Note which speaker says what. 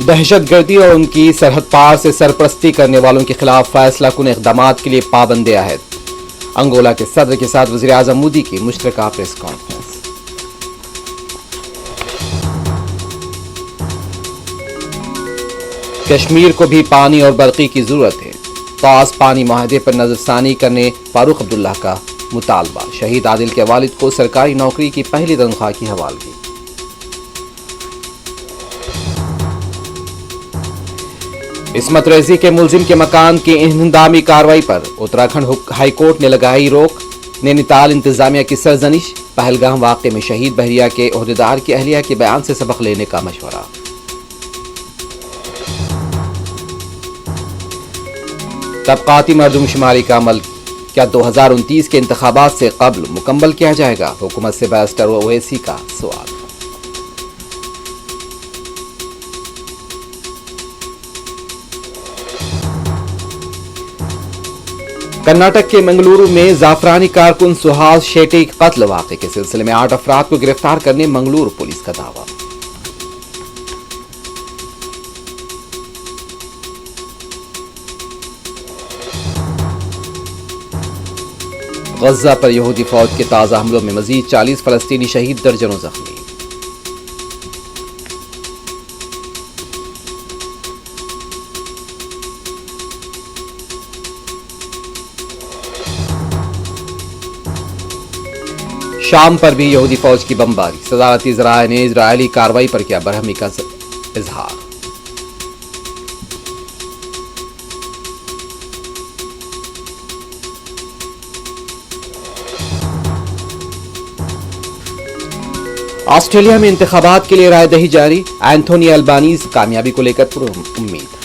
Speaker 1: दहशतगर्दी और उनकी सरहद पार से सरपरस्ती करने वालों के खिलाफ फैसला कुन इक़दामात के लिए पाबंदी आयद। अंगोला के सदर के साथ वज़ीर आज़म मोदी की मुश्तरका प्रेस कॉन्फ्रेंस। कश्मीर को भी पानी और बरक़ी की जरूरत है। पास पानी माहदे पर नजरसानी करने फारूक अब्दुल्ला का मुतालबा। शहीद आदिल के वालिद को सरकारी नौकरी की पहली तनख्वाह की हवालगी। इस्मत रेजी के मुलजिम के मकान की इंहदामी कार्रवाई पर उत्तराखंड हाईकोर्ट ने लगाई रोक। नैनीताल इंतजामिया की सरजनिश। पहलगाम वाक़े में शहीद बहरिया के ओहदेदार की अहलिया के बयान से सबक लेने का मशवरा। तबक़ाती मरदमशुमारी का अमल क्या 2029 के इंतखाबात से कब्ल मुकम्मल किया जाएगा? हुकूमत से बैरिस्टर ओवैसी का सवाल। कर्नाटक के मंगलुरु में जाफरानी कारकुन सुहास शेट्टी कत्ल वाक़े के सिलसिले में 8 अफराद को गिरफ्तार करने मंगलुरु पुलिस का दावा। गज़ा पर यहूदी फौज के ताज़ा हमलों में मजीद 40 फलस्तीनी शहीद, दर्जनों जख्मी। शाम पर भी यहूदी फौज की बमबारी। सदारती ज़राए ने इजरायली कार्रवाई पर किया बरहमी का इजहार। ऑस्ट्रेलिया में इंतखाबात के लिए रायदही जारी। एंथोनी अल्बानीज़ कामयाबी को लेकर पुरुम्मीद।